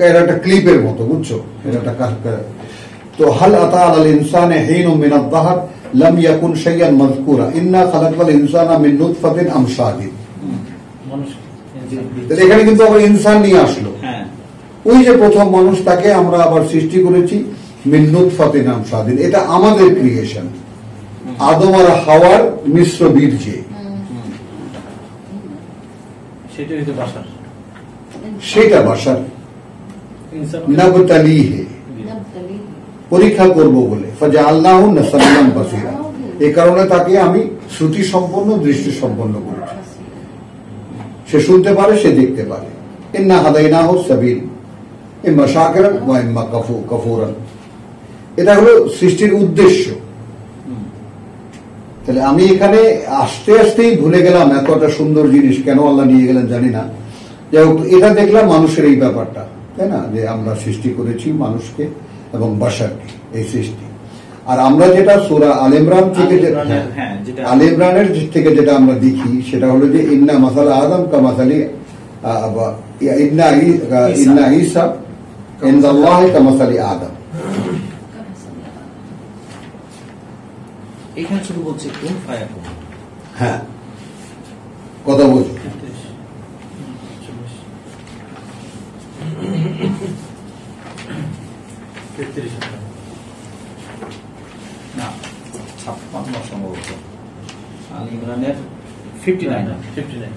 এর একটা ক্লিপের মতো, বুঝছো? তো হাল আতা আলাল ইনসানে হিনুম মিনাদ দাহর লাম ইয়াকুন শাইআন মাযকুরা ইন্না খালাকনাল ইনসানা মিন নুতফাতিন আমশাদিন। এখানে কিন্তু আবার ইনসান নিয়ে আসলো। ওই যে প্রথম মানুষ, তাকে আমরা আবার সৃষ্টি করেছি মিন নুতফাতিন আমশাদিন। এটা আমাদের ক্রিয়েশন, আদম আর হাওয়ার মিশ্র বীর্যে। সেটা বাশার নাবতালিহি, পরীক্ষা করব বলে। ফাজআলনাহু নাসামিয়ান বাসীরা, এই কারণে তাকে আমি শ্রুতি সম্পন্ন, দৃষ্টি সম্পন্ন করেছি। সে শুনতে পারে, সে দেখতে পারে। ইন্না হাদাইনাহু সাবিল ইম্মা শাকিরান ওয়া ইম্মা কাফুরান। এটা হলো সৃষ্টির উদ্দেশ্য। তাহলে আমি এখানে আস্তে আস্তেই ভুলে গেলাম এতটা সুন্দর জিনিস কেন আল্লাহ নিয়ে গেলেন জানি না। যাই হোক, এটা দেখলাম মানুষের এই ব্যাপারটা, তাই না, যে আমরা সৃষ্টি করেছি মানুষকে এবং বাশারকে, এই সৃষ্টি। আর আমরা যেটা সূরা আল ইমরান থেকে, আল ইমরানের থেকে যেটা আমরা দেখি, সেটা হলো যে ইন্না মাসালা আদম কা মাসালি ইন্না ঈসা ইনদাল্লাহি কা মাসালি আদম। এখানে শুধু বলছে কুন ফায়াকুন। হ্যাঁ, কথা বলছি। না 56 সম্ভবত আল ইমরানের 59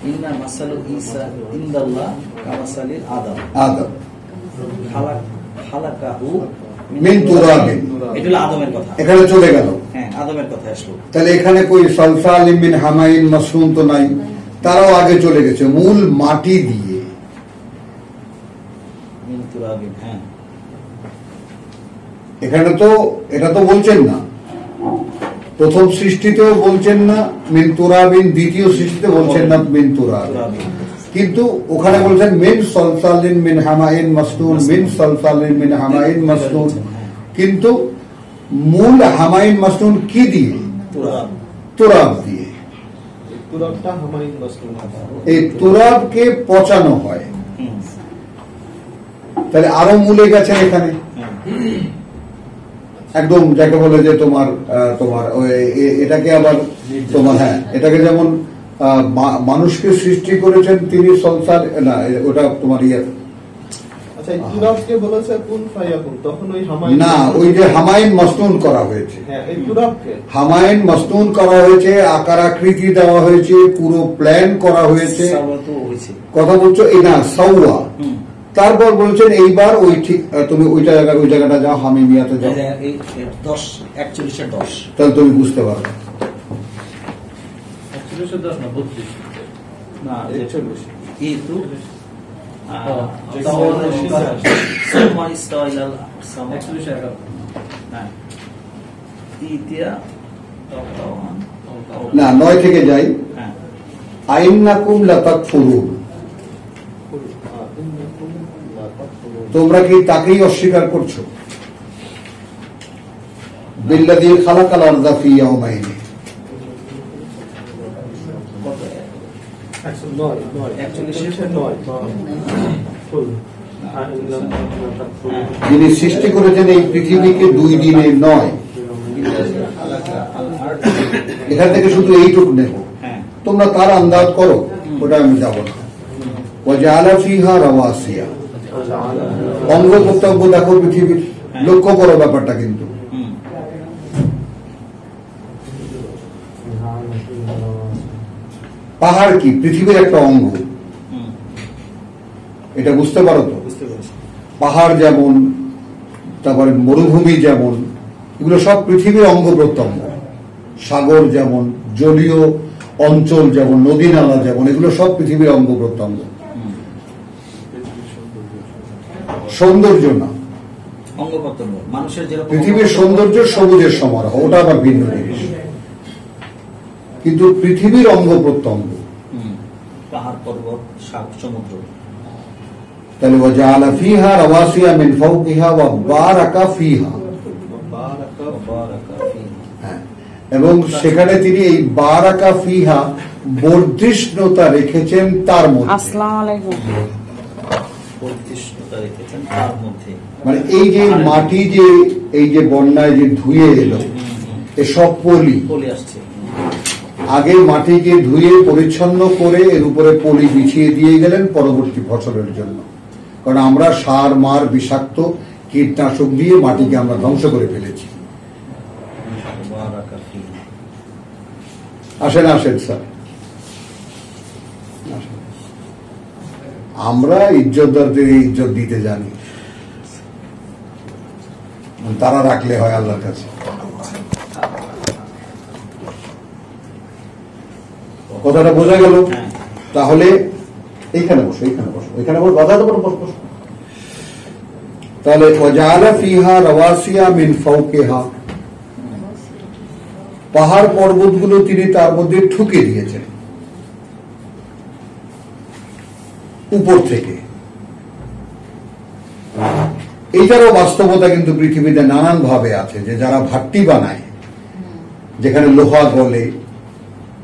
ইন্না মাসালু ঈসা ইনদাল্লাহ কামাসালি আদম। খালাকাহু মিন তুরাবিন, এটা হলো আদমের কথা। এখানে চলে গেল। হ্যাঁ, আদমের কথা আসলো। তাহলে এখানে কই সালসালিম মিন হামাইন মাসনুন তো নাই, তারাও আগে চলে গেছে মূল মাটি দিয়ে। মিন তুরাবিন, হ্যাঁ, এখানে তো এটা তো বলছেন না, প্রথম সৃষ্টিতেও বলছেন না মিন তুরাবিন, দ্বিতীয় সৃষ্টিতে বলছেন না মিন তুরাবিন, কিন্তু ওখানে বলছেন মিন সালসালিন মিন হামাইন মাসনুন, মিন সালসালিন মিন হামাইন মাসনুন। কিন্তু মূল হামাইন মাসনুন কি দিয়ে? তুরাব দিয়ে। এই তুরাবকে পচানো হয়। তাহলে আরো মূলে গেছেন এখানে, একদম যাকে বলে যে তোমার এটাকে আবার তোমার, হ্যাঁ, এটাকে যেমন মানুষকে সৃষ্টি করেছেন তিনি সংসার, না ওটা তোমার ইয়ে, না ওই যে হামাইন মাসনুন করা হয়েছে, হামাইন মাসনুন করা হয়েছে, আকার আকৃতি দেওয়া হয়েছে, পুরো প্ল্যান করা হয়েছে। কথা বলছো এই না সাওয়া। তারপর বলছেন এইবার ওই ঠিক তুমি ওই জায়গাটা যাও, হামিমিয়াতে যাও, 10:41 তাহলে তুমি বুঝতে পারবে। না 9 থেকে যাই। আইন্নাকুম লাতাকফুরুন, তোমরা কি তাকেই অস্বীকার করছো? বিল্লাযী খালাকাল আরযা ফি ইয়াওমাইন, যিনি সৃষ্টি করেছেন এই পৃথিবীকে 2 দিনে নয়। এখান থেকে শুধু এইটুকু নেব, তোমরা তার আন্দাজ করো, ওটা আমি যাব না। ওয়াজআলা ফিহা রাওয়াসিয়া, অঙ্গ প্রত্যঙ্গ দেখো পৃথিবীর, লক্ষ্য করো ব্যাপারটা। কিন্তু পাহাড় কি পৃথিবীর একটা অঙ্গ, এটা বুঝতে পারো তো? পাহাড় যেমন, তারপরে মরুভূমি যেমন, এগুলো সব পৃথিবীর অঙ্গ প্রত্যঙ্গ। সাগর যেমন, জলীয় অঞ্চল যেমন, নদী নালা যেমন, এগুলো সব পৃথিবীর অঙ্গ প্রত্যঙ্গ। সৌন্দর্য না, অঙ্গ প্রত্যঙ্গ। মানুষের যেরকম পৃথিবীর সৌন্দর্য সবুজের সমারোহ, ওটা আবার ভিন্ন জিনিস। কিন্তু পৃথিবীর অঙ্গ প্রত্যঙ্গ পাহাড়, পর্বত, সমুদ্র। তাহলে ওয়াজআলা ফিহা রাওয়াসিয়া মিন ফাওকিহা ওয়া বারাকা ফিহা, এবং সেখানে তিনি এই বারাকা ফিহা বর্ধিষ্ণুতা রেখেছেন তার মধ্যে। আসসালামু আলাইকুম। বৈশিষ্ট্যতা রেখেছেন তার মধ্যে। মানে এই যে মাটি যে এই যে বন্যায় যে ধুয়ে এলো, এসব পলি পলি আসছে। আগে মাটিকে ধুয়ে পরিচ্ছন্ন করে এর উপরে পলি বিছিয়ে দিয়ে গেলেন পরবর্তী ফসলের জন্য। কারণ আমরা সার মার বিষাক্ত কীটনাশক দিয়ে মাটিকে আমরা ধ্বংস করে ফেলেছি। আসেন আসেন স্যার, আমরা ইজ্জতদারদের ইজ্জত দিতে জানি, তারা রাখলে হয় আল্লাহর কাছে। কথাটা বোঝা গেল? তাহলে এইখানে বসো, এইখানে বসো, এখানে বসো, বাজাতে পারো, বসো। তাহলে ওয়াজালা ফিহা রাওয়াসিয়া মিন ফাওকিহা, পাহাড় পর্বতগুলো তিনি তার মধ্যে ঠুকে দিয়েছেন উপর থেকে। এইটারও বাস্তবতা কিন্তু পৃথিবীতে নানান ভাবে আছে, যে যারা ভাট্টি বানায়, যেখানে লোহা গলে,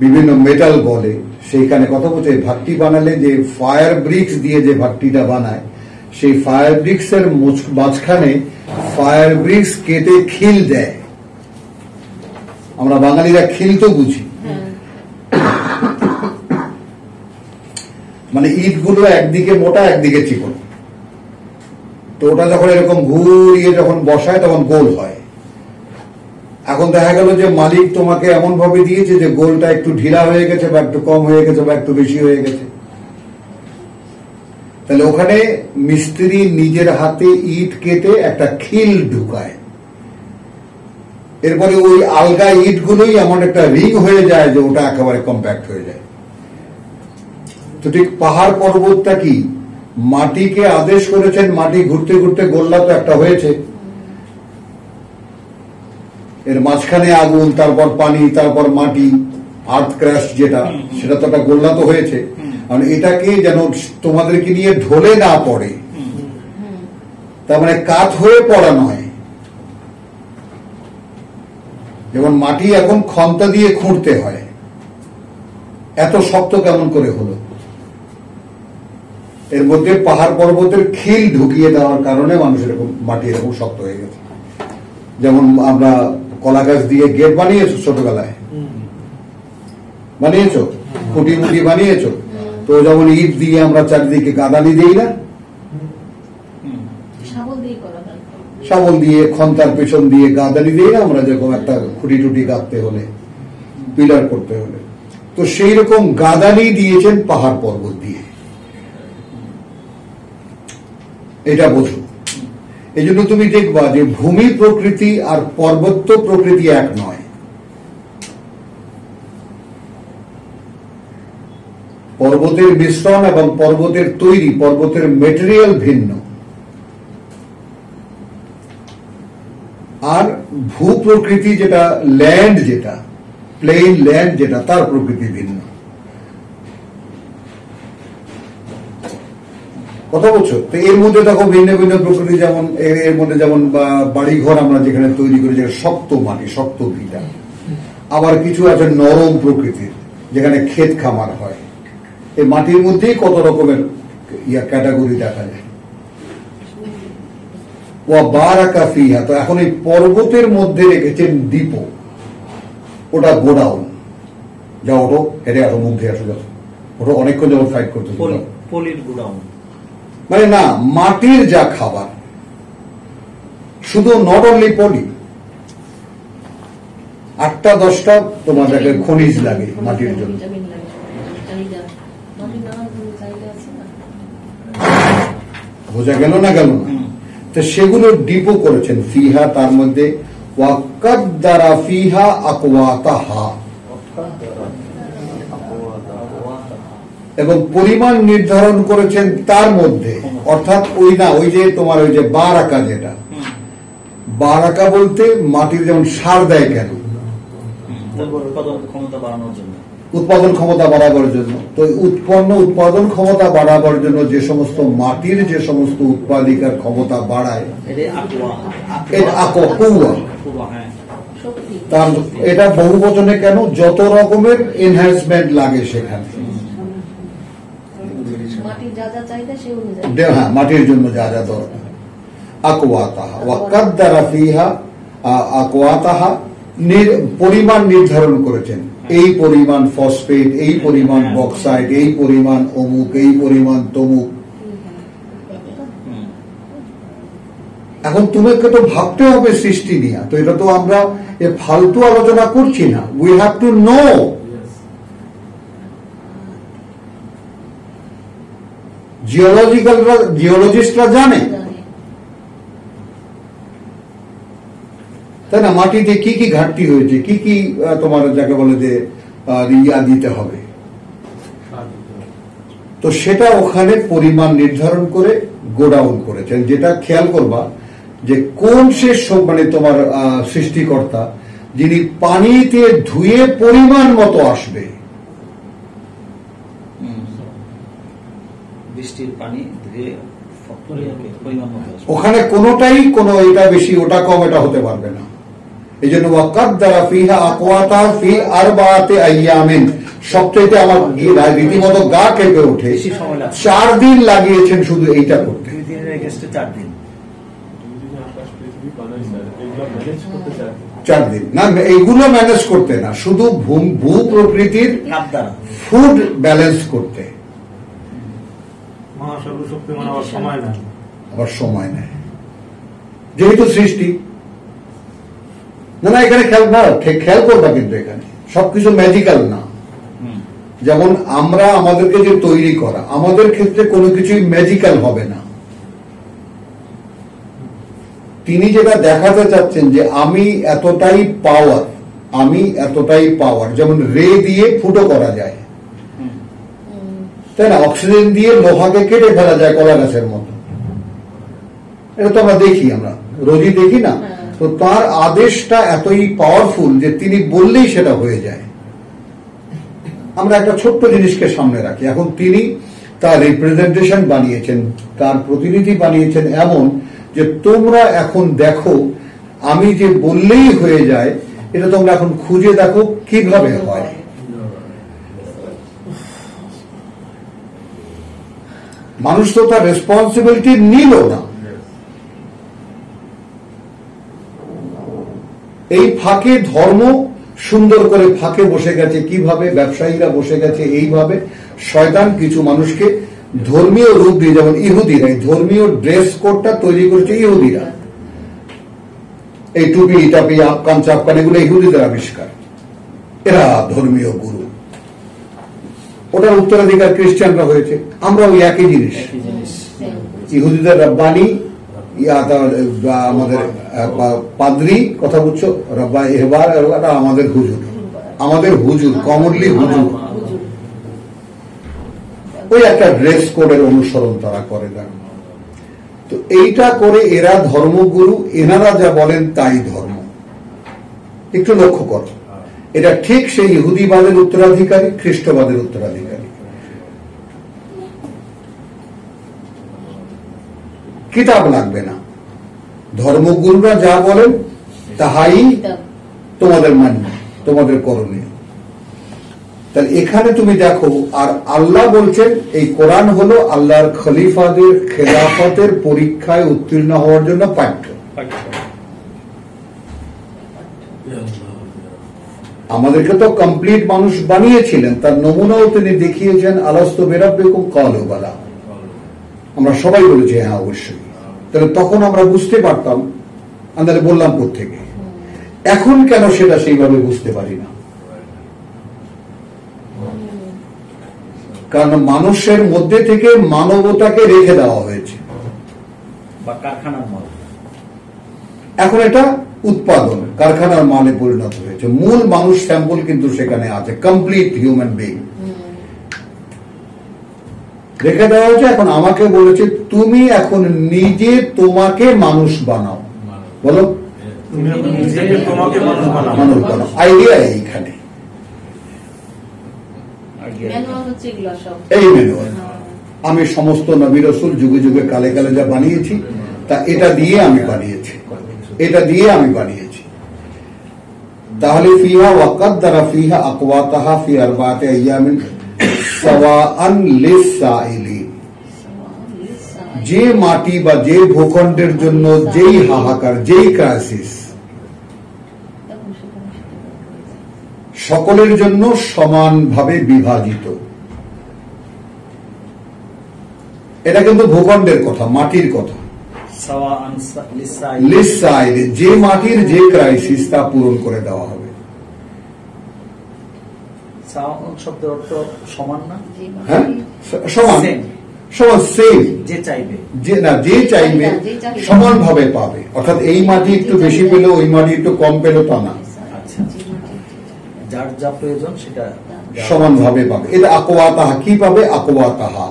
বিভিন্ন মেটাল গলে, সেইখানে কথা বলছে ভাট্টি বানালে যে ফায়ার ব্রিক্স দিয়ে যে ভাট্টিটা বানায়, সেই ফায়ার ব্রিক্স এর মাঝখানে ফায়ার ব্রিক্স কেটে খিল দেয়। আমরা বাঙালিরা খিল তো বুঝি, মানে ইটগুলো একদিকে মোটা একদিকে চিকন, তো ওটা যখন এরকম ঘুরিয়ে যখন বসায় তখন গোল হয়। এখন দেখা গেল যে মালিক তোমাকে এমন ভাবে দিয়েছে যে গোলটা একটু ঢিলা হয়ে গেছে, বা একটু কম হয়ে গেছে, বা একটু বেশি হয়ে গেছে। তাহলে ওখানে মিস্ত্রি নিজের হাতে ইট কেটে একটা খিল ঢুকায়, এরপরে ওই আলগা ইটগুলোই এমন একটা রিং হয়ে যায় যে ওটা একেবারে কম্প্যাক্ট হয়ে যায়। তো ঠিক পাহাড় পর্বতটা কি মাটিকে আদেশ করেছেন, মাটি ঘুরতে ঘুরতে গোল্লা তো একটা হয়েছে, এর মাঝখানে আগুন, তারপর পানি, তারপর মাটি, আর্থ ক্র্যাশ যেটা, সেটা তো একটা গোল্লা তো হয়েছে। কারণ এটাকে যেন তোমাদেরকে নিয়ে ঢলে না পড়ে, তার মানে কাত হয়ে পড়া নয়। যেমন মাটি এখন খন্তা দিয়ে খুঁড়তে হয়, এত শক্ত কেমন করে হলো? এর মধ্যে পাহাড় পর্বতের খিল ঢুকিয়ে দেওয়ার কারণে মানুষ এরকম মাটি এরকম শক্ত হয়ে গেছে। যেমন আমরা কলা গাছ দিয়ে গেট বানিয়েছো, ছোটবেলায় বানিয়েছো, খুঁটি মুটি বানিয়েছো, তো যেমন ইট দিয়ে আমরা চারিদিকে গাদানি দিই না, শাবল দিয়ে খন্তার পেছন দিয়ে গাদানি দিই না আমরা, যেরকম একটা খুঁটি টুটি গাঁথতে হলে, পিলার করতে হলে, তো সেই রকম গাদানি দিয়েছেন পাহাড় পর্বত দিয়ে। এটা বোঝো। এই জন্য তুমি দেখবা যে ভূমি প্রকৃতি আর পর্বত্য প্রকৃতি এক নয়। পর্বতের মিশ্রণ এবং পর্বতের তৈরি, পর্বতের মেটেরিয়াল ভিন্ন, আর ভূ প্রকৃতি যেটা, ল্যান্ড যেটা, প্লেন ল্যান্ড যেটা, তার প্রকৃতি ভিন্ন। কথা বলছো? তো এর মধ্যে দেখো ভিন্ন ভিন্ন প্রকৃতি, যেমন এর মধ্যে যেমন বাড়িঘর আমরা যেখানে তৈরি করি, যেখানে শক্ত মাটি, শক্ত ভিটা, আবার কিছু আছে নরম প্রকৃতির, যেখানে ক্ষেত খামার হয়। এই মাটির মধ্যেই কত রকমের ক্যাটাগরি দেখা যায়। বারাকা ফিহা, তো এখন এই পর্বতের মধ্যে রেখেছেন দ্বীপ, ওটা গোডাউন। যা ওঠো, হেঁটে আসো, মুখ দিয়ে আসো, যাও ওঠো, অনেকক্ষণ যেমন ফাইট করতে পলির গোডাউন, মানে না, মাটির যা খাবার, শুধু নট অনলি পলি, 8-10টা তোমাদেরকে খনিজ লাগে মাটির জন্য। বোঝা গেল না? গেল না? তো সেগুলো ডিপো করেছেন ফিহা, তার মধ্যে ওয়াকাদ্দারা ফিহা আকওয়াতাহা, এবং পরিমাণ নির্ধারণ করেছেন তার মধ্যে, অর্থাৎ ওই না, ওই যে তোমার ওই যে বারাকা, যেটা বারাকা বলতে মাটির যেমন সার দেয় কেন, উৎপাদন ক্ষমতা বাড়াবার জন্য। তো উৎপাদন ক্ষমতা বাড়াবার জন্য যে সমস্ত মাটির যে সমস্ত উৎপাদিকার ক্ষমতা বাড়ায়, তার এটা বহু বচনে কেন, যত রকমের এনহ্যান্সমেন্ট লাগে সেখানে। হ্যাঁ, মাটির জন্য যা যা দরকার। আকওয়াতাহা ওয়া কাদ্দারা ফিহা আকওয়াতাহা, পরিমাণ নির্ধারণ করেছেন, এই পরিমাণ ফসফেট, এই পরিমাণ বক্সাইট, এই পরিমাণ অমুক, এই পরিমাণ তমুক। এখন তোমাকে তো ভাবতে হবে সৃষ্টি নিয়ে, তো এটা তো আমরা ফালতু আলোচনা করছি না। We have to know. জিওলজিস্টরা জানে, তাই না, মাটিতে কি কি ঘাটতি হয়েছে, কি কি তোমার যাকে বলে যে ইয়া দিতে হবে, তো সেটা ওখানে পরিমাণ নির্ধারণ করে গোডাউন করেছেন। যেটা খেয়াল করবা যে কোন শেষ মানে তোমার সৃষ্টিকর্তা, যিনি পানিতে ধুয়ে পরিমাণ মতো আসবে, বৃষ্টির পানি ধুয়ে পরিমাণ মতো আসবে, ওখানে কোনোটাই কোনো এটা বেশি ওটা কম এটা হতে পারবে না। এই জন্য ওয়াকাদ্দারা ফিহা আকওয়াতাহা ফি আরবাআতি আইয়ামিন, সবচাইতে আমার রীতিমতো গা কেঁপে ওঠে, 4 দিন লাগিয়েছেন শুধু এইটা করতে। 2 দিনের এগেইনস্টে 4 দিন, 4 দিন না, এইগুলো ম্যানেজ করতে না, শুধু ভূ প্রকৃতির ফুড ব্যালেন্স করতে আবার সময় নেয়, যেহেতু সৃষ্টি। না না, এখানে খেয়াল করবা, কিন্তু এখানে সবকিছু ম্যাজিক্যাল না। যেমন আমরা আমাদেরকে যে তৈরি করা, আমাদের ক্ষেত্রে কোনো কিছুই ম্যাজিক্যাল হবে না। তিনি যেটা দেখাতে চাচ্ছেন যে আমি এতটাই পাওয়ার, যেমন রে দিয়ে ফুটো করা যায়, তাই না, অক্সিজেন দিয়ে লোহাকে কেটে ফেলা যায় কলা গাছের মতো, এটা তো আমরা দেখি, আমরা রোজই দেখি না। তো তার আদেশটা এতই পাওয়ারফুল যে তিনি বললেই সেটা হয়ে যায়। আমরা একটা ছোট্ট জিনিসকে সামনে রাখি, এখন তিনি তার রিপ্রেজেন্টেশন বানিয়েছেন, তার প্রতিনিধি বানিয়েছেন এমন যে তোমরা এখন দেখো, আমি যে বললেই হয়ে যায়, এটা তোমরা এখন খুঁজে দেখো কিভাবে হয়। মানুষ তো তার রেসপন্সিবিলিটি নিল না। এই ফাঁকে ধর্ম সুন্দর করে ফাঁকে বসে গেছে, কিভাবে ব্যবসায়ীরা বসে গেছে এইভাবে। শয়তান কিছু মানুষকে ধর্মীয় রূপ দিয়ে, যেমন ইহুদিরা ধর্মীয় ড্রেস কোডটা তৈরি করেছে ইহুদিরা, এই টুপি টাপি আফগান চাপকান এগুলো ইহুদিদের আবিষ্কার, এরা ধর্মীয় গুরু। ওটার উত্তরাধিকার খ্রিস্টানরা হয়েছে, আমরা ওই একই জিনিস। ইহুদিদের রব্বানি, আমাদের পাদ্রি, কথা বুঝছো, রব্বা এহবার, আমাদের হুজুর কমনলি হুজুর, ওই একটা ড্রেস কোডের অনুসরণ তারা করে দেন। তো এইটা করে এরা ধর্মগুরু, এনারা যা বলেন তাই ধর্ম। একটু লক্ষ্য করো, এটা ঠিক সেই ইহুদিবাদের উত্তরাধিকারী, খ্রিস্টবাদের উত্তরাধিকারী। কিতাব লাগবে না, ধর্মগুরুরা যা বলেন তাহাই তোমাদের মান্য, তোমাদের করণীয়। তাহলে এখানে তুমি দেখো, আর আল্লাহ বলছেন এই কোরআন হলো আল্লাহর খলিফাদের খেলাফতের পরীক্ষায় উত্তীর্ণ হওয়ার জন্য পাঠ্য। আমাদেরকে তো কমপ্লিট মানুষ বানিয়েছিলেন, তার নমুনাও তিনি দেখিয়েছেন। আলাস্তু বিরাব্বিকুম ক্বালু বালা, আমরা সবাই বলেছি হ্যাঁ অবশ্যই। তাহলে তখন আমরা বুঝতে পারতাম, আমরা বললাম কোত্থেকে। এখন কেন সেটা সেইভাবে বুঝতে পারি না? কারণ মানুষের মধ্যে থেকে মানবতাকে রেখে দেওয়া হয়েছে, এখন এটা উৎপাদন কারখানার মালে পরিণত হয়েছে। মূল মানুষ স্যাম্পল কিন্তু সেখানে আছে, কমপ্লিট হিউম্যান বিং রেখে দেওয়া হয়েছে। এখন আমাকে বলেছে তুমি এখন নিজে তোমাকে মানুষ বানাও, বলো মানুষ বানাও। আইডিয়া এইখানে, এই ম্যানুয়াল আমি সমস্ত নবী রাসূল যুগে যুগে কালে কালে যা বানিয়েছি, তা এটা দিয়ে আমি বানিয়েছি, এটা দিয়ে আমি বানিয়েছি। তাহলে ফিহা ওয়াকাদ্দারা ফিহা আকওয়াতাহা ফি আরবাআতি আইয়ামিন সাওয়াআন লিস-সাইলিন, যে মাটি বা যে ভূখণ্ডের জন্য যেই হাহাকার, যেই ক্রাইসিস সকলের জন্য সমানভাবে বিভাজিত। এটা কিন্তু ভূখণ্ডের কথা, মাটির কথা। লিসাইল, যে মাটির যে ক্রাইসিস তা পূরণ করে দেওয়া হবে। শব্দের অর্থ সমান না? হ্যাঁ, সমান, সমান, সেম। যে চাইবে, যে চাইবে সমানভাবে পাবে। অর্থাৎ এই মাটি একটু বেশি পেল, ওই মাটি একটু কম পেল তা না। আচ্ছা, যার যা প্রয়োজন সেটা সমানভাবে পাবে। এটা আকোয়া তাহা, কি পাবে? আকোয়া তাহা,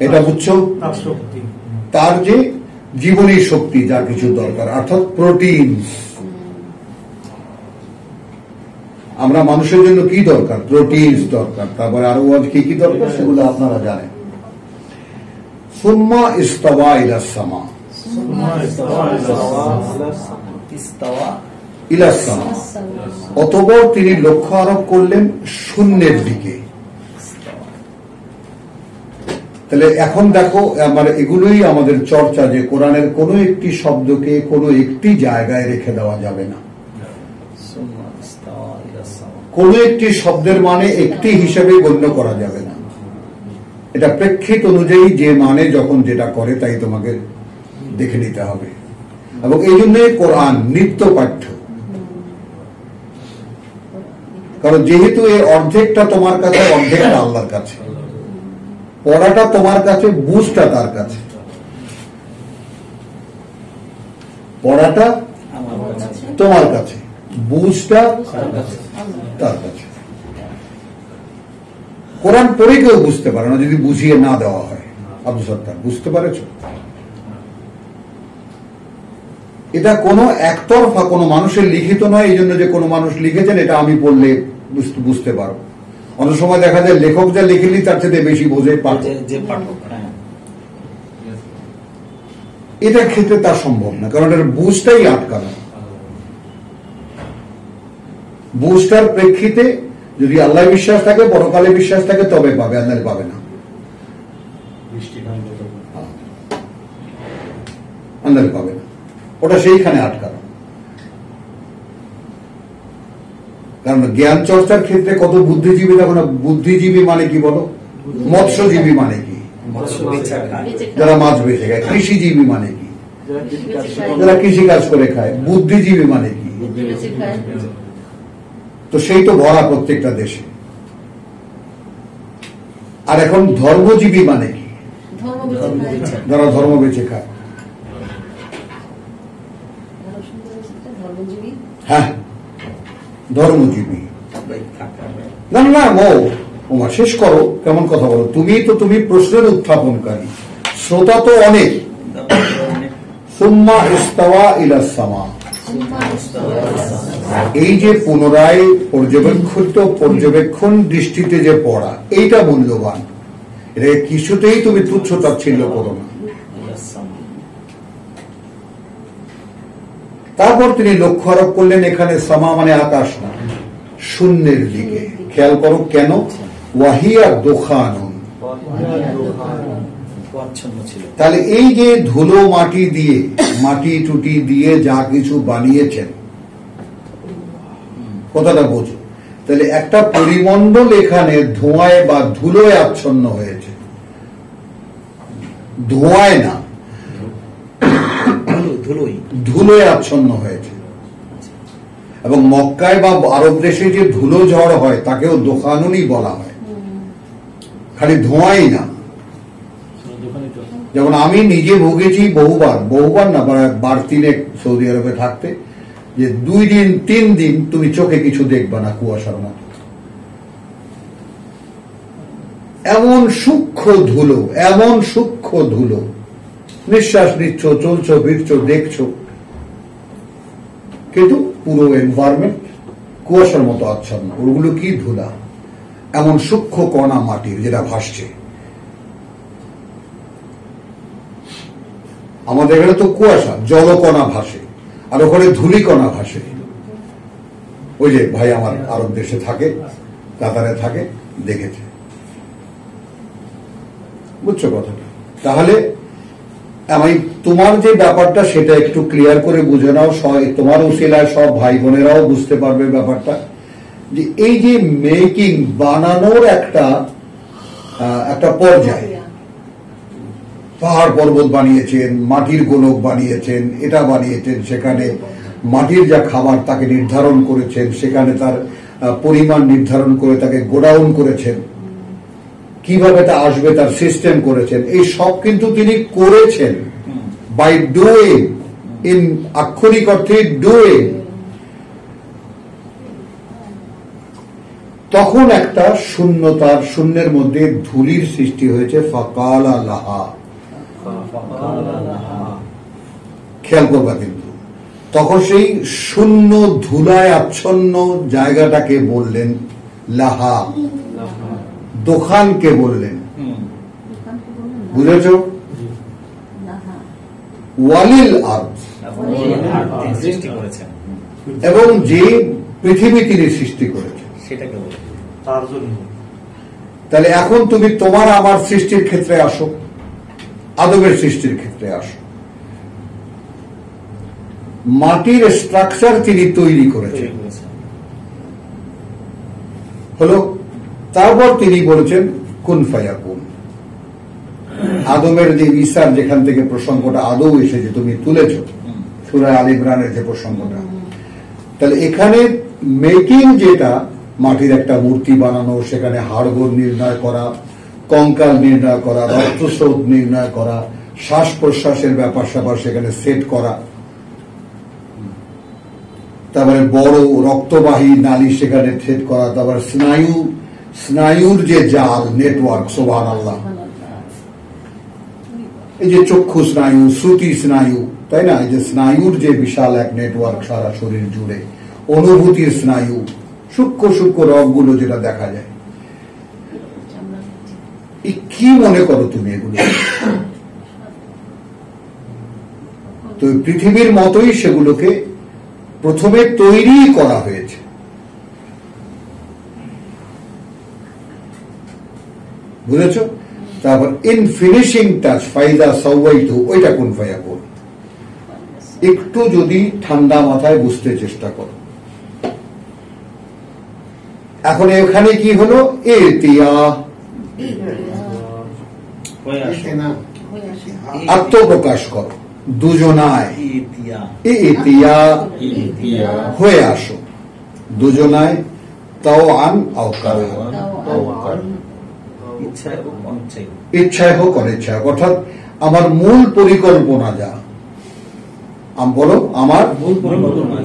এটা বুঝছো? তার যে জীবনী শক্তি, যা কিছু দরকার, অর্থাৎ প্রোটিন। আমরা মানুষের জন্য কি দরকার? প্রোটিন দরকার। তারপরে আরো কি কি দরকার সেগুলো আপনারা জানেন। সুম্মা ইস্তাওয়া ইলাস সামা, ইলাস সামা, অতঃপর তিনি লক্ষ্য আরোপ করলেন শূন্যের দিকে। তাহলে এখন দেখো, আমার এগুলোই আমাদের চর্চা, যে কোরআনের কোনো একটি শব্দকে কোনো একটি জায়গায় রেখে দেওয়া যাবে না। কোনো একটি শব্দের মানে একটি হিসেবে গণ্য করা যাবে না। এটা প্রেক্ষিত অনুযায়ী যে মানে যখন যেটা করে তাই তোমাকে দেখে নিতে হবে। এবং এই জন্য কোরআন নিত্য পাঠ্য। কারণ যেহেতু এর অর্ধেকটা তোমার কাছে, অর্ধেকটা আল্লাহর কাছে। পড়াটা তোমার কাছে, বুঝটা তার কাছে। পড়াটা তোমার কাছে, বুঝটা তার কাছে। কোরআন পড়ে কেউ বুঝতে পারে না যদি বুঝিয়ে না দেওয়া হয়। আব্দুল সত্তার, বুঝতে পারেছ? এটা কোনো একতরফা কোনো মানুষের লিখিত নয়, এই জন্য যে কোনো মানুষ লিখেছেন এটা আমি পড়লে বুঝতে পারবো। অনেক সময় দেখা যায় লেখক যা লিখেলি তার থেকে বেশি বোঝে পাঠক। এটা ক্ষেত্রে তা সম্ভব না, কারণ এর বুঝটাই আটকানো। বুঝটার প্রেক্ষিতে যদি আল্লাহ বিশ্বাস থাকে, পরকালে বিশ্বাস থাকে, তবে পাবে, আল্লাহ পাবে না। আল্লাহ পাবে না, ওটা সেইখানে আটকানো। কারণ জ্ঞান চর্চার ক্ষেত্রে কত বুদ্ধিজীবী দেখো না। বুদ্ধিজীবী মানে কি বলো? মৎস্যজীবী মানে কি? যারা মাছ বেঁচে খায়। কৃষিজীবী মানে কি? যারা কৃষি কাজ করে খায়। বুদ্ধিজীবী মানে কি? তো সেই তো ভরা প্রত্যেকটা দেশে। আর এখন ধর্মজীবী মানে কি? যারা ধর্ম বেঁচে খায়। হ্যাঁ, ধর্মজীবী। না না, ওমা শেষ করো, কেমন কথা বলো তুমি? তো তুমি প্রশ্নের উত্থাপনকারী, শ্রোতা তো অনেক। সুম্মা ইস্তাওয়া ইলাস সামা, এই যে পুনরায় পর্যবেক্ষণ দৃষ্টিতে যে পড়া, এইটা মূল্যবান। এটা কিছুতেই তুমি তুচ্ছ তাচ্ছিল্য করো না। তারপর তিনি লক্ষ্য আরোপ করলেন, এখানে সামা মানে আকাশ না, শূন্যের দিকে। খেয়াল করো কেন? ওয়াহিয়া দোখানুন, তাহলে এই যে ধুলো মাটি দিয়ে, মাটি টুটি দিয়ে যা কিছু বানিয়েছেন, কথাটা বোঝো। তাহলে একটা পরিমণ্ডল এখানে ধোঁয়ায় বা ধুলোয় আচ্ছন্ন হয়েছে। ধোঁয়ায় না, ধুলোয় আচ্ছন্ন হয়েছে। এবং মক্কায় বা আরব দেশে যে ধুলো ঝড় হয় তাকেও দোকানুনই বলা হয়, খালি ধোঁয়াই না। যেমন আমি নিজে ভুগেছি বহুবার না, বার তিনেক সৌদি আরবে থাকতে, যে 2 দিন 3 দিন তুমি চোখে কিছু দেখবা না, কুয়াশার মতো। এমন সূক্ষ্ম ধুলো, এমন সূক্ষ্ম ধুলো। নিঃশ্বাস নিচ্ছ, চলছো, ফিরছো, দেখছো, কিন্তু পুরো এনভায়রনমেন্ট কুয়াশার মতো আচ্ছন্ন। ওগুলো কি ধুলা? এমন সূক্ষ্ম কণা মাটির যেটা ভাসছে। আমাদের এখানে তো কুয়াশা, জলকণা ভাসে, আর ওখানে ধূলিকণা ভাসে। ওই যে ভাই আমার আরব দেশে থাকে, কাতারে থাকে, দেখেছে। বুঝছো কথাটা? তাহলে আমি তোমার যে ব্যাপারটা সেটা একটু ক্লিয়ার করে বুঝে নাও, তোমার উসিলায় সব ভাই বোনেরাও বুঝতে পারবে ব্যাপারটা, যে এই যে মেকিং বানানোর একটা পর্যায়, পাহাড় পর্বত বানিয়েছেন, মাটির গোলক বানিয়েছেন, এটা বানিয়েছেন, সেখানে মাটির যা খাবার তাকে নির্ধারণ করেছেন, সেখানে তার পরিমাণ নির্ধারণ করে তাকে গোডাউন করেছেন, কিভাবে তা আসবে তার সিস্টেম করেছেন, এই সব কিন্তু তিনি করেছেন বাই ডুইং, ইন আক্ষরিক অর্থে ডুইং। তখন একটা শূন্যের মধ্যে ধুলির সৃষ্টি হয়েছে, ফাকালা লাহা। খেয়াল করবা কিন্তু তখন সেই শূন্য ধুলায় আচ্ছন্ন জায়গাটাকে বললেন লাহা, দোকানকে বললেন, বুঝেছ? ওয়ালিল আরদ, সৃষ্টি করেছেন, এবং যে পৃথিবী তিনি সৃষ্টি করেছেন সেটাকে বলে তার জন্য। তাহলে এখন তুমি তোমার আমার সৃষ্টির ক্ষেত্রে আসো, আদমের সৃষ্টির ক্ষেত্রে আসো। মাটির স্ট্রাকচার তিনি তৈরি করেছেন, হলো, তারপর তিনি বলেছেন কুন ফায়াকুন। আদমের যে ঈসার যেখান থেকে প্রসঙ্গটা আদৌ এসেছে তুমি তুলেছ সূরা আল ইমরানের যে প্রসঙ্গটা, তাহলে এখানে মেকিং যেটা মাটির একটা মূর্তি বানানো, সেখানে হাড়গোড় নির্ণয় করা, কঙ্কাল নির্ণয় করা, রক্তস্রোত নির্ণয় করা, শ্বাস প্রশ্বাসের ব্যাপার স্যাপার সেখানে সেট করা, তারপরে বড় রক্তবাহী নালী সেখানে সেট করা, তারপরে স্নায়ুর যে জাল নেটওয়ার্ক, সুবহানাল্লাহ, এই যে চক্ষু স্নায়ু, শ্রুতি স্নায়ু, তাই না, এই যে স্নায়ুর যে বিশাল এক নেটওয়ার্ক সারা শরীর জুড়ে, অনুভূতির স্নায়ু, সূক্ষ্ম সূক্ষ্ম রগগুলো যেটা দেখা যায়, কি মনে করো তুমি এগুলো? তো পৃথিবীর মতোই সেগুলোকে প্রথমে তৈরি করা হয়েছে। বুঝেছ? তারপর ইন ফিনিশিং টাচ ফাইদা সাওয়াইতু, ওইটা কোন ফায়াকুন। একটু যদি ঠান্ডা মাথায় বুঝতে চেষ্টা করো। এখন এখানে কি হলো? আত্মপ্রকাশ করো, দুজনায় হয়ে আসো, দুজনায় তাও আন ইচ্ছায় হোক অনিচ্ছায়, অর্থাৎ আমার মূল পরিকল্পনা যা বলো, আমার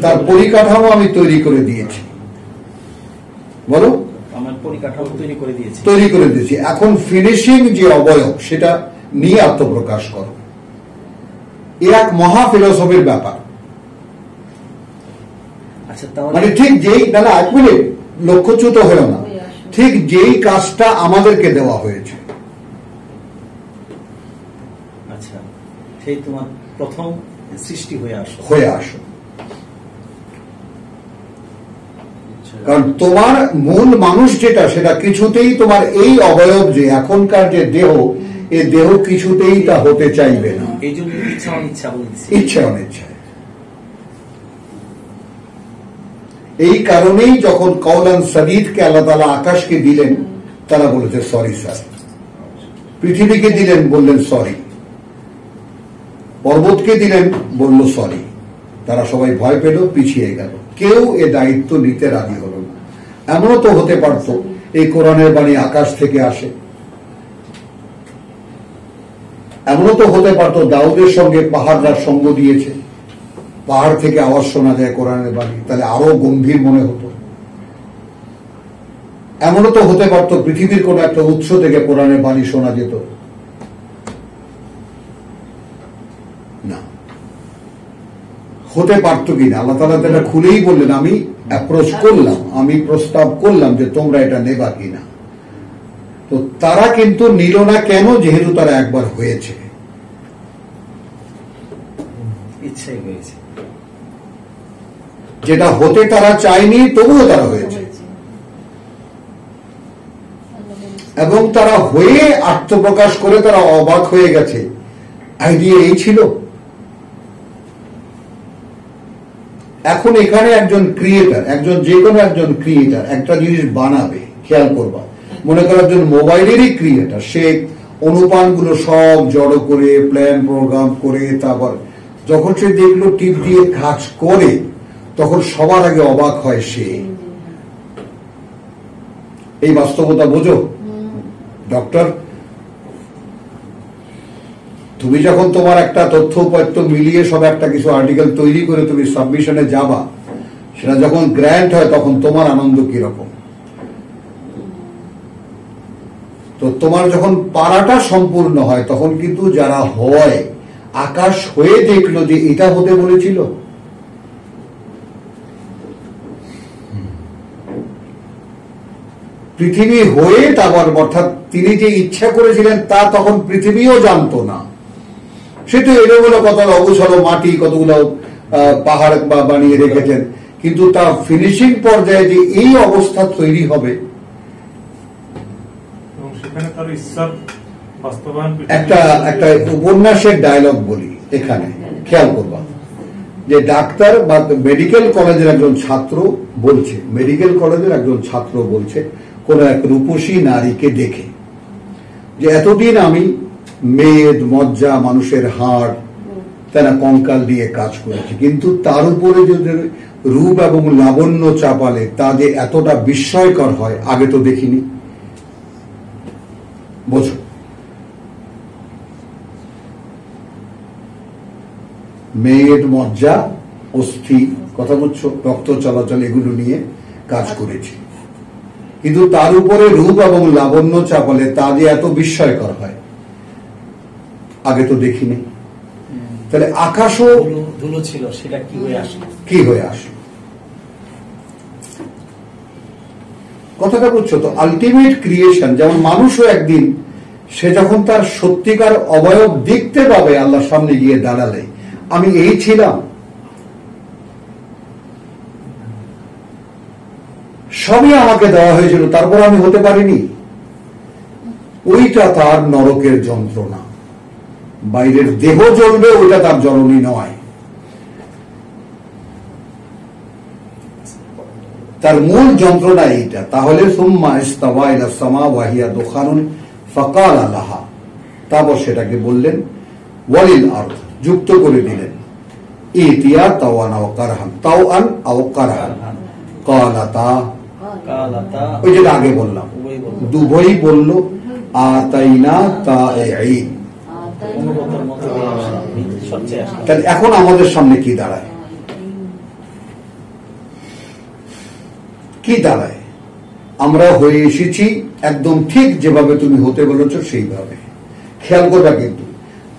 তার পরিকাঠামো আমি তৈরি করে দিয়েছি, বলো তৈরি করে দিয়েছি। এখন ফিনিশিং যে অবয়ব সেটা নিয়ে আত্মপ্রকাশ করো। এর এক মহা ফিলোসফির ব্যাপার। মানে ঠিক যেই, না না, 1 মিনিট, লক্ষ্যচ্যুত হলো না, ঠিক যেই কাজটা আমাদেরকে দেওয়া হয়েছে, আচ্ছা, সেই তোমার প্রথম সৃষ্টি হয়ে আসো। কারণ তোমার মূল মানুষ যেটা, সেটা কিছুতেই তোমার এই অবয়ব যে এখনকার যে দেহ, এই দেহ কিছুতেই তা হতে চাইবে না। এই জন্য ইচ্ছা অনিচ্ছা। এই কারণেই যখন কওলান সাদীদকে আল্লাহ তাআলা আকাশকে দিলেন, তারা বলেছে সরি স্যার। পৃথিবীকে দিলেন, বললেন সরি। পর্বতকে দিলেন, বলল সরি। তারা সবাই ভয় পেল, পিছিয়ে গেল, কেউ এ দায়িত্ব নিতে রাজি হল না। এমনও তো হতে পারত এই কোরআনের বাণী আকাশ থেকে আসে, এমনও তো হতে পারত দাউদের সঙ্গে পাহাড়রা সঙ্গ দিয়েছে, পাহাড় থেকে আওয়াজ শোনা যায় কোরআনের বাণী, তাহলে আরো গম্ভীর মনে হতো। এমনও তো হতে পারত পৃথিবীর কোন একটা উৎস থেকে কোরআনের বাণী শোনা যেত না। হতে পারত কিনা আল্লাহ তাআলা এটা খুলেই বললেন, আমি অ্যাপ্রোচ করলাম, আমি প্রস্তাব করলাম যে তোমরা এটা নেবা কিনা। তো তারা কিন্তু নিল না। কেন? যেহেতু তারা একবার হয়েছে, ইচ্ছাই হয়েছে, যেটা হতে তারা চায়নি, তবুও তারা হয়েছে। এবং তারা হয়ে আত্মপ্রকাশ করে তারা অবাক হয়ে গেছে। আইডিয়া এই ছিল। এখন এখানে একজন ক্রিয়েটার, যে কোনো একজন ক্রিয়েটার একটা জিনিস বানাবে, খেয়াল করবা, মনে করো একজন মোবাইলেরই ক্রিয়েটার, সে অনুপানগুলো সব জড়ো করে প্ল্যান প্রোগ্রাম করে তারপর যখন সে দেখলো টিপ দিয়ে কাজ করে, তখন সবার আগে অবাক হয় সে। এই বাস্তবতা বোঝো ডক্টর? তুমি যখন তোমার একটা তথ্য উপাত্ত মিলিয়ে সব একটা কিছু আর্টিকেল তৈরি করে তুমি সাবমিশনে যাবা, সেটা যখন গ্র্যান্ট হয় তখন তোমার আনন্দ কিরকম? তো তোমার যখন পারাটা সম্পূর্ণ হয় তখন কিন্তু যারা হয় আকাশ হয়ে দেখলো যে এটা হতে বলেছিল। পৃথিবী হয়ে তারপর, অর্থাৎ তিনি যে ইচ্ছা করেছিলেন তা তখন পৃথিবীও জানতো না। সে তো এলোমেলো কত অগুছল মাটি, কতগুলো পাহাড় বানিয়ে রেখেছেন, কিন্তু তা ফিনিশিং পর্যায়ে যে এই অবস্থা তৈরি হবে, একটা উপন্যাসের ডায়লগ বলি এখানে, খেয়াল করবা, যে ডাক্তার বা মেডিকেল কলেজের একজন ছাত্র বলছে কোন এক রূপসী নারীকে দেখে যে এতদিন আমি মেদ, মজ্জা, মানুষের হাড়, তারা কঙ্কাল দিয়ে কাজ করেছি, কিন্তু তার উপরে যদি রূপ এবং লাবণ্য চাপালে তা যে এতটা বিস্ময়কর হয় আগে তো দেখিনি। বোঝো? মেদ, মজ্জা, অস্থি, কথা বলছো, রক্ত চলাচল, এগুলো নিয়ে কাজ করেছি, কিন্তু তার উপরে রূপ এবং লাবণ্য চাপালে তা যে এত বিস্ময়কর হয় আগে তো দেখিনি। তাহলে আকাশও ধুলো ছিল, সেটা কি হয়ে আসলো? কথাটা বুঝছো তো? আলটিমেট ক্রিয়েশন, যেমন মানুষও একদিন সে যখন তার সত্যিকার অবয়ব দেখতে পাবে আল্লাহর সামনে গিয়ে দাঁড়ালে, আমি এই ছিলাম, সবই আমাকে দেওয়া হয়েছিল, তারপর আমি হতে পারিনি, ওইটা তার নরকের যন্ত্রণা। বাইরের দেহ জ্বলবে, ওইটা তার জ্বলনি নয়। তার মূল যন্ত্রণা এইটা। তাহলে সুম্মা ইস্তাওয়া ইলা সামা ওয়া হিয়া দুখানুন ফাকালা লাহা, তারপর সেটাকে বললেন ওয়ালিল আরদ, যুক্ত করে দিলেন, ইতিয়া তাওয়ান আও কারহান, তাওয়ান আও কারহান, কালাতা, ওই যেটা আগে বললাম, দুভই বলল, আতাইনা তাইঈন। তাহলে এখন আমাদের সামনে কি দাঁড়ায়? আমরা হয়ে এসেছি একদম ঠিক যেভাবে তুমি হতে বলেছ সেইভাবে। খেয়াল করবা কিন্তু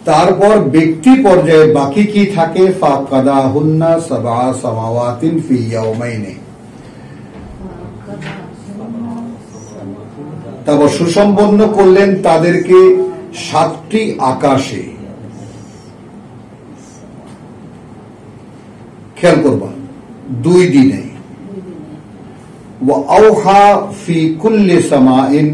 তারপর ব্যক্তি পর্যায়ে বাকি কি থাকে? ফাকাদাহুন্না সাবআ সামাওয়াতিন ফি ইয়াওমাইনি, তারপর সুসম্পন্ন করলেন তাদেরকে 7টি আকাশে। খেয়াল করবা 2 দিনে। ওয়া আওহা ফি কুল্লি সামাইন,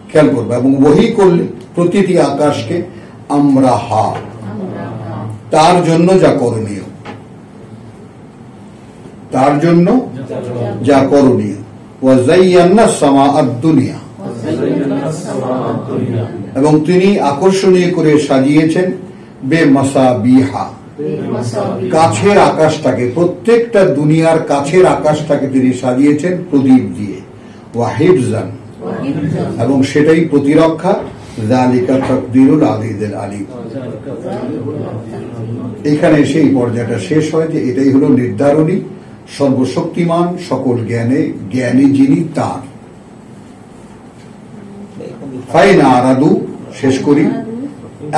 খেয়াল করবা, এবং ওহী করলে প্রতিটি আকাশকে আমরা তার জন্য যা করণীয়, তার জন্য যা করণীয়। ওয়া যায়্যানা সামাআদ দুনিয়া, এবং তিনি আকর্ষণীয় করে সাজিয়েছেন বেমাসাবিহা, কাছের আকাশটাকে, প্রত্যেকটা দুনিয়ার কাছের আকাশটাকে তিনি সাজিয়েছেন প্রদীপ দিয়ে। ওয়া হিফজান, এবং সেটাই প্রতিরক্ষা। যালিকা তাকদীরুল আজিজুল আলীম। এখানে সেই পর্যায়টা শেষ হয় যে এটাই হলো নির্ধারণী, সর্বশক্তিমান, সকল জ্ঞানী যিনি তার। ফাইনা আরাদু, শেষ করি।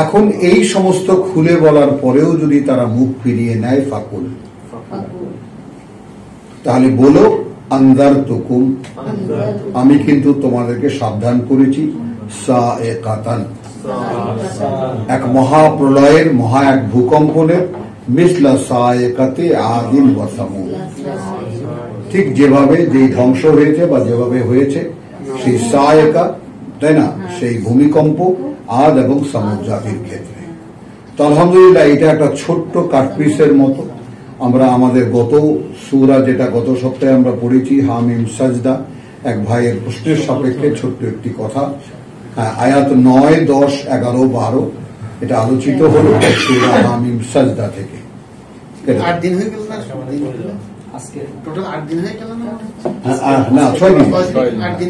এখন এই সমস্ত খুলে বলার পরেও যদি তারা মুখ ফিরিয়ে নেয়, ফাকুল, তাহলে বলো আনজারতুকুম, আমি কিন্তু তোমাদেরকে সাবধান করেছি, সায়েকাতান, এক মহাপ্রলয়ের, এক ভূকম্পনের, মিসলা সায়েকাতে আদিন ওয়া সামুদ, ঠিক যেভাবে যেই ধ্বংস হয়েছে বা যেভাবে হয়েছে সেই সায়কা, তাই না, সেই ভূমিকম্প আদ এবং সামুদ জাতির ক্ষেত্রে। তো আলহামদুলিল্লাহ এটা একটা ছোট্ট কাটপিসের মতো আমরা আমাদের গত সূরা যেটা গত সপ্তাহে আমরা পড়েছি হামিম সাজদা, এক ভাইয়ের প্রশ্নের সাপেক্ষে ছোট্ট একটি কথা, আয়াত 9, 10, 11, 12 এটা আলোচিত হলো সূরা হামিম সাজদা থেকে। 8 দিন হয়ে গেল না? আজকে টোটাল 8 দিন হয়ে গেল না? না 6 দিন। 8 দিন